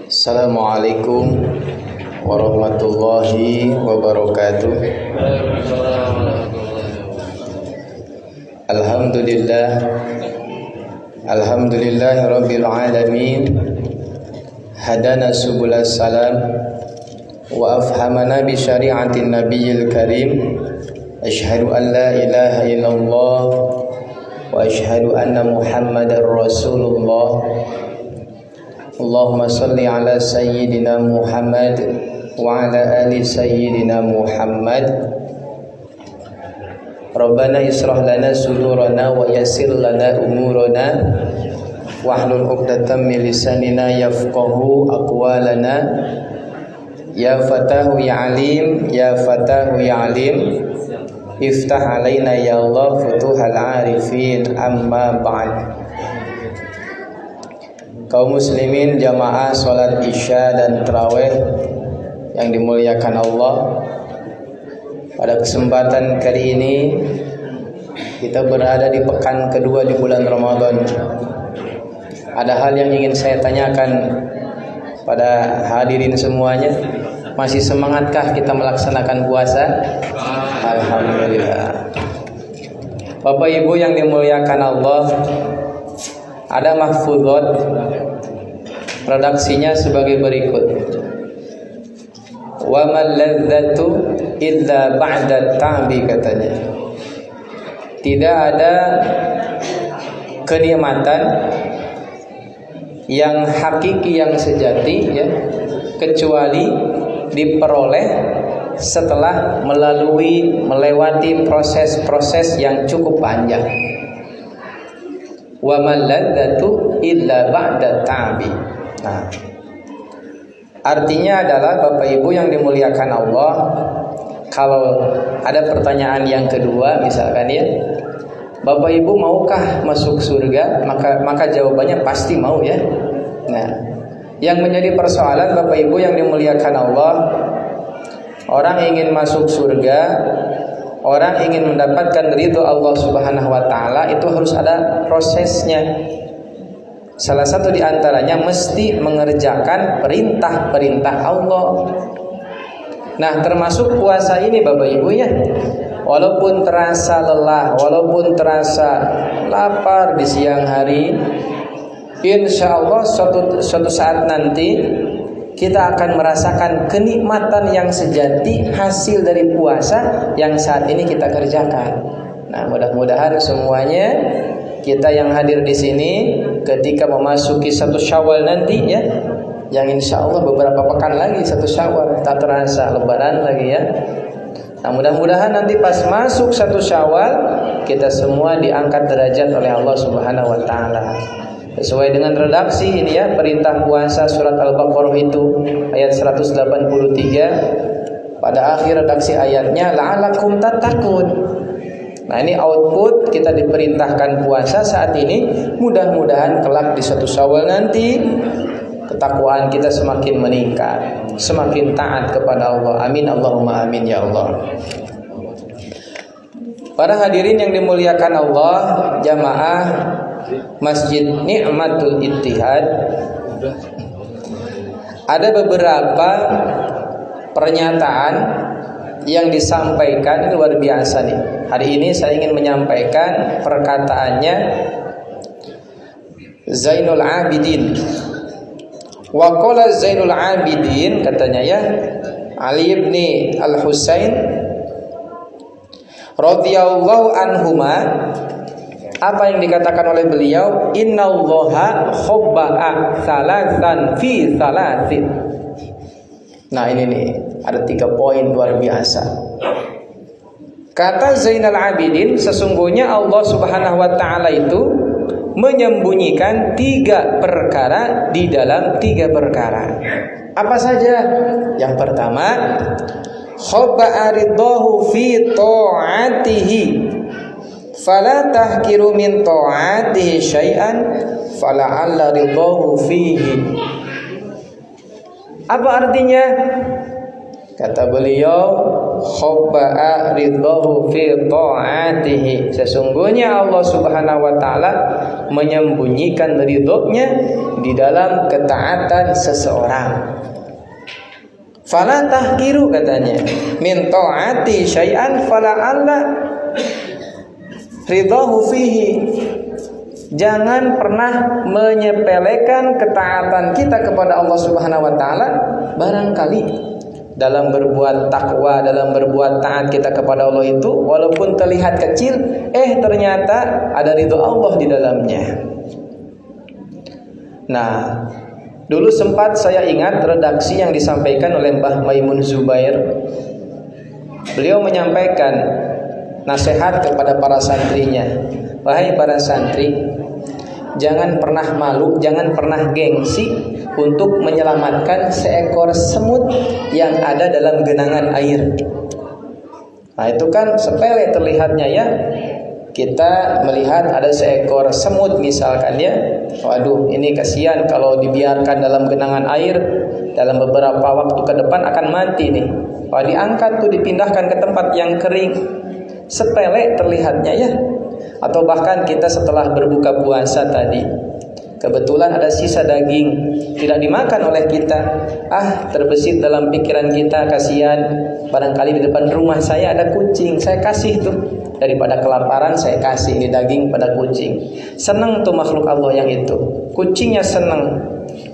Assalamualaikum warahmatullahi wabarakatuh. Alhamdulillahi rabbil alamin. Hadana subulas salam wa afhamana bi syari'atin nabiyil karim. Asyhadu an la ilaha illallah wa asyhadu anna muhammadar rasulullah. Allahumma salli ala sayyidina Muhammad wa ala ali sayyidina Muhammad. Rabbana israh lana sudurana wa yassir lana umurana wahlul 'uqdatam min lisanina yafqahu aqwalana. Ya Fatahu ya Alim, ya Fatahu ya Alim, iftah alaina ya Allah futuhal arifin, amma ba'd. Kaum muslimin jamaah salat isya dan tarawih yang dimuliakan Allah, pada kesempatan kali ini kita berada di pekan kedua di bulan Ramadan. Ada hal yang ingin saya tanyakan pada hadirin semuanya. Masih semangatkah kita melaksanakan puasa? Alhamdulillah. Bapak Ibu yang dimuliakan Allah, ada mahfuzat redaksinya sebagai berikut. Wa mal ladzatu illa ba'da ta'bi, katanya. Tidak ada kenikmatan yang hakiki, yang sejati, ya, kecuali diperoleh setelah melewati proses-proses yang cukup panjang. Wa mal ladzatu illa ba'da ta'bi. Nah, artinya adalah Bapak Ibu yang dimuliakan Allah, kalau ada pertanyaan yang kedua misalkan, ya, Bapak Ibu maukah masuk surga? Maka jawabannya pasti mau, ya. Nah, yang menjadi persoalan Bapak Ibu yang dimuliakan Allah, orang ingin masuk surga, orang ingin mendapatkan ridho Allah Subhanahu wa taala, itu harus ada prosesnya. Salah satu di antaranya mesti mengerjakan perintah-perintah Allah. Nah, termasuk puasa ini Bapak Ibu, ya. Walaupun terasa lelah, walaupun terasa lapar di siang hari, insya Allah suatu saat nanti kita akan merasakan kenikmatan yang sejati hasil dari puasa yang saat ini kita kerjakan. Nah, mudah-mudahan semuanya kita yang hadir di sini ketika memasuki 1 Syawal nanti, ya, yang insya Allah beberapa pekan lagi 1 Syawal, tak terasa lebaran lagi, ya. Nah, mudah-mudahan nanti pas masuk 1 Syawal kita semua diangkat derajat oleh Allah Subhanahu wa taala. Sesuai dengan redaksi ini, ya, perintah puasa surat Al-Baqarah itu ayat 183, pada akhir redaksi ayatnya la'alakum tattaqun. Nah, ini output kita diperintahkan puasa saat ini. Mudah-mudahan kelak di 1 Syawal nanti ketakwaan kita semakin meningkat, semakin taat kepada Allah. Amin Allahumma amin ya Allah. Para hadirin yang dimuliakan Allah, jamaah Masjid Ni'matul Ittihad, ada beberapa pernyataan yang disampaikan, luar biasa nih. Hari ini saya ingin menyampaikan perkataannya Zainul Abidin. Wa qala Zainul Abidin, katanya, ya, Ali ibn Al-Husain radhiyallahu anhuma, apa yang dikatakan oleh beliau, innallaha khobba'a salasan fi salasin. Nah, ini nih, ada 3 poin luar biasa. Kata Zainal Abidin, sesungguhnya Allah Subhanahu wa taala itu menyembunyikan 3 perkara di dalam 3 perkara. Apa saja? Yang pertama, khobba'a ridhahu fi ta'atihi, fala tahkiru min ta'atihi syai'an fala'alla ridhahu fihi. Apa artinya? Kata beliau, khabba'a ridhahu fi ta'atihi. Sesungguhnya Allah Subhanahu wa taala menyembunyikan ridhonya di dalam ketaatan seseorang. Fala tahkiru katanya min ta'ati syai'an fala'alla ridhahu fihi. Jangan pernah menyepelekan ketaatan kita kepada Allah Subhanahu wa taala. Barangkali dalam berbuat takwa, dalam berbuat taat kita kepada Allah itu walaupun terlihat kecil, ternyata ada ridho Allah di dalamnya. Nah, dulu sempat saya ingat redaksi yang disampaikan oleh Mbah Maimun Zubair. Beliau menyampaikan nasihat kepada para santrinya. Wahai para santri, jangan pernah malu, jangan pernah gengsi untuk menyelamatkan seekor semut yang ada dalam genangan air. Nah, itu kan sepele terlihatnya ya. Kita melihat ada seekor semut misalkan ya. Waduh, ini kasihan kalau dibiarkan dalam genangan air, dalam beberapa waktu ke depan akan mati nih. Kalau diangkat tuh dipindahkan ke tempat yang kering. Sepele terlihatnya ya. Atau bahkan kita setelah berbuka puasa tadi, kebetulan ada sisa daging tidak dimakan oleh kita. Terbesit dalam pikiran kita, kasihan, barangkali di depan rumah saya ada kucing, saya kasih tuh. Daripada kelaparan saya kasih ini daging pada kucing. Senang tuh makhluk Allah yang itu. Kucingnya senang.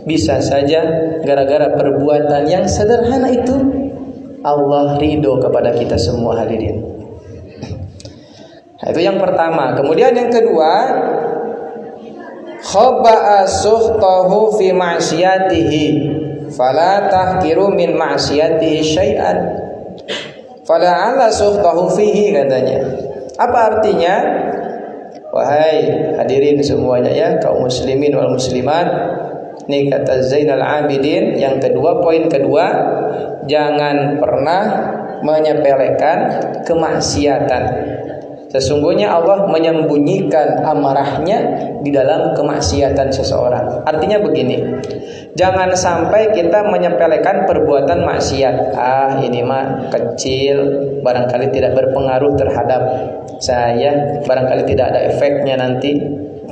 Bisa saja gara-gara perbuatan yang sederhana itu Allah ridho kepada kita semua hadirin. Itu yang pertama. Kemudian yang kedua, khaba'a suhtahu fi ma'siyatihi fala tahkiru min ma'siyatihi syai'an fala'alla suhtahu fihi katanya. Apa artinya? Wahai hadirin semuanya ya, kaum muslimin wal muslimat, ini kata Zainal Abidin yang kedua, poin kedua, jangan pernah menyepelekan kemaksiatan. Sesungguhnya Allah menyembunyikan amarahnya di dalam kemaksiatan seseorang. Artinya begini, jangan sampai kita menyepelekan perbuatan maksiat. Ini mah kecil, barangkali tidak berpengaruh terhadap saya, barangkali tidak ada efeknya nanti,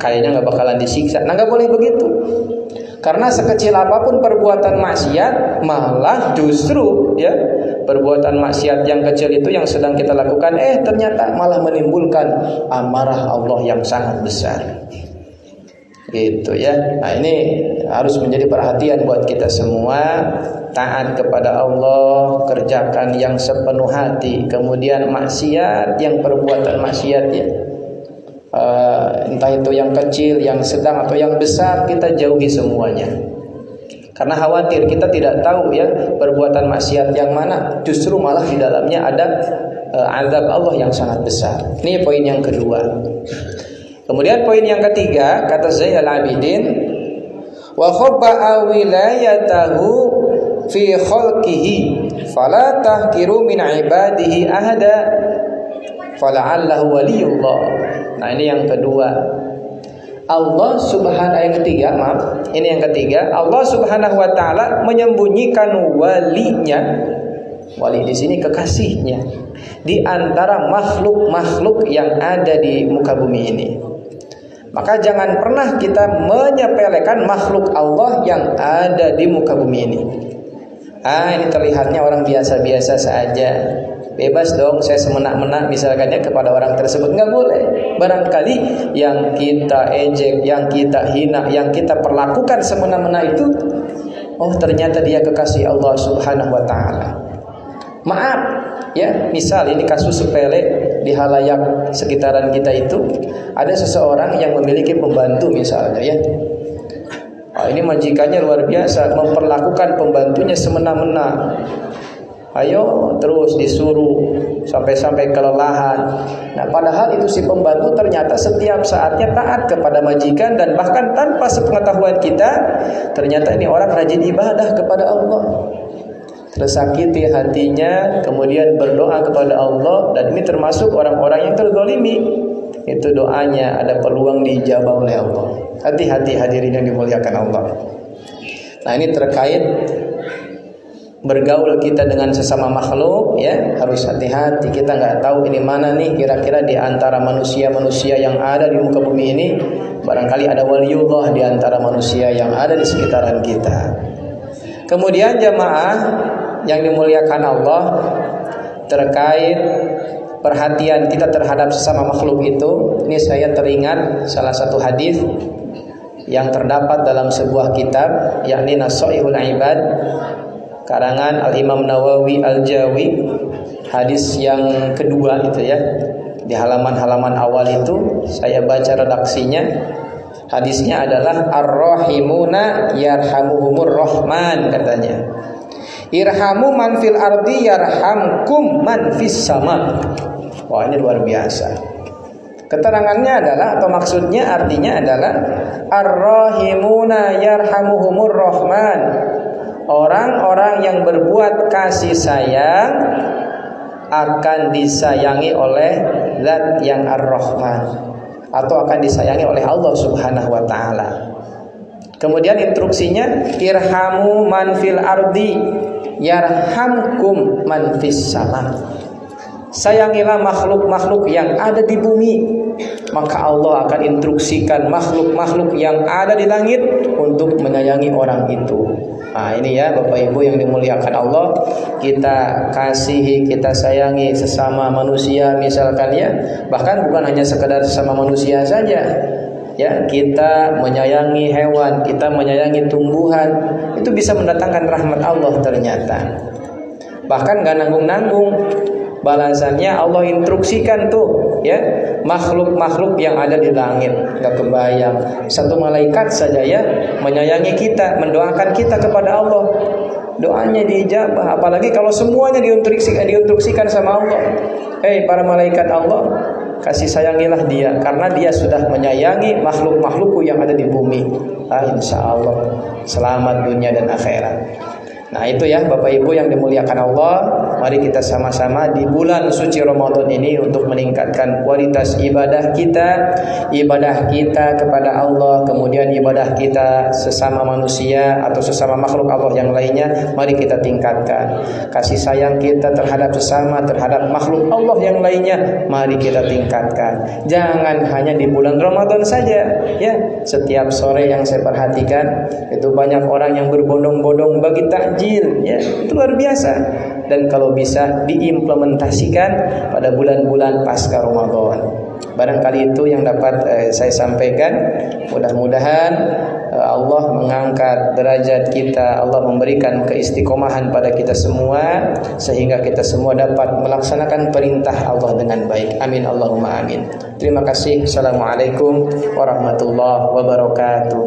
kayaknya gak bakalan disiksa. Nah, gak boleh begitu. Karena sekecil apapun perbuatan maksiat, malah justru ya, perbuatan maksiat yang kecil itu yang sedang kita lakukan, ternyata malah menimbulkan amarah Allah yang sangat besar. Gitu ya. Nah, ini harus menjadi perhatian buat kita semua. Taat kepada Allah, kerjakan yang sepenuh hati. Kemudian maksiat, yang perbuatan maksiat ya, entah itu yang kecil, yang sedang atau yang besar, kita jauhi semuanya. Karena khawatir kita tidak tahu ya perbuatan maksiat yang mana justru malah di dalamnya ada azab Allah yang sangat besar. Ini poin yang kedua. Kemudian poin yang ketiga, kata Zainal Abidin, wa khabba'a wilayatahu fi khalqihi fala tahkiru min ibadihi ahada fala'allahu waliyullah. Nah, ini yang kedua. Allah Subhanahu yang ketiga, maaf, ini yang ketiga, Allah Subhanahu wa taala menyembunyikan walinya. Wali di sini kekasihnya di antara makhluk-makhluk yang ada di muka bumi ini. Maka jangan pernah kita menyepelekan makhluk Allah yang ada di muka bumi ini. Ini terlihatnya orang biasa-biasa saja. Bebas dong saya semena-mena misalkannya kepada orang tersebut, nggak boleh. Barangkali yang kita ejek, yang kita hina, yang kita perlakukan semena-mena itu, ternyata dia kekasih Allah Subhanahu wa taala. Maaf ya, misal ini kasus sepele di halayak sekitaran kita itu, ada seseorang yang memiliki pembantu misalnya ya. Ini majikannya luar biasa, memperlakukan pembantunya semena-mena. Ayo terus disuruh sampai-sampai kelelahan. Nah, padahal itu si pembantu ternyata setiap saatnya taat kepada majikan, dan bahkan tanpa sepengetahuan kita, ternyata ini orang rajin ibadah kepada Allah. Tersakiti hatinya, kemudian berdoa kepada Allah, dan ini termasuk orang-orang yang terzalimi. Itu doanya ada peluang dijabah oleh Allah. Hati-hati hadirin yang dimuliakan Allah. Nah, ini terkait bergaul kita dengan sesama makhluk, ya harus hati-hati. Kita nggak tahu ini mana nih kira-kira di antara manusia-manusia yang ada di muka bumi ini, barangkali ada waliullah di antara manusia yang ada di sekitaran kita. Kemudian jamaah yang dimuliakan Allah, terkait perhatian kita terhadap sesama makhluk itu, ini saya teringat salah satu hadis yang terdapat dalam sebuah kitab, yakni Nasaihul Ibad karangan Al-Imam Nawawi Al-Jawi, hadis yang kedua itu ya. Di halaman-halaman awal itu saya baca redaksinya. Hadisnya adalah Ar-Rahimuna yarhamuhumur Rahman, katanya. Irhamu man fil ardi yarhamkum man fis sama. Wah, ini luar biasa. Keterangannya adalah, atau maksudnya artinya adalah Ar-Rahimuna yarhamuhumur Rahman. Orang-orang yang berbuat kasih sayang akan disayangi oleh Zat yang Ar-Rahman, atau akan disayangi oleh Allah Subhanahu wa taala. Kemudian instruksinya irhamu man fil ardi yarhamkum man fis sama. Sayangilah makhluk-makhluk yang ada di bumi, maka Allah akan instruksikan makhluk-makhluk yang ada di langit untuk menyayangi orang itu. Nah, ini ya Bapak Ibu yang dimuliakan Allah, kita kasihi, kita sayangi sesama manusia misalkan ya. Bahkan bukan hanya sekedar sesama manusia saja. Ya, kita menyayangi hewan, kita menyayangi tumbuhan, itu bisa mendatangkan rahmat Allah ternyata. Bahkan gak nanggung-nanggung, balasannya Allah instruksikan tuh ya, makhluk-makhluk yang ada di langit. Gak kebayang, satu malaikat saja ya menyayangi kita, mendoakan kita kepada Allah, doanya diijabah. Apalagi kalau semuanya diinstruksikan sama Allah. Hei para malaikat Allah, kasih sayangilah dia, karena dia sudah menyayangi makhluk-makhlukku yang ada di bumi. Insya Allah selamat dunia dan akhirat. Nah itu ya Bapak Ibu yang dimuliakan Allah, mari kita sama-sama di bulan suci Ramadan ini untuk meningkatkan kualitas ibadah kita kepada Allah, kemudian ibadah kita sesama manusia atau sesama makhluk Allah yang lainnya, mari kita tingkatkan. Kasih sayang kita terhadap sesama, terhadap makhluk Allah yang lainnya, mari kita tingkatkan. Jangan hanya di bulan Ramadan saja ya. Setiap sore yang saya perhatikan itu banyak orang yang berbondong-bondong bagi takjil ya, itu luar biasa. Dan kalau bisa diimplementasikan pada bulan-bulan pasca Ramadan. Barangkali itu yang dapat saya sampaikan. Mudah-mudahan Allah mengangkat derajat kita, Allah memberikan keistiqomahan pada kita semua, sehingga kita semua dapat melaksanakan perintah Allah dengan baik. Amin Allahumma amin. Terima kasih. Assalamualaikum warahmatullahi wabarakatuh.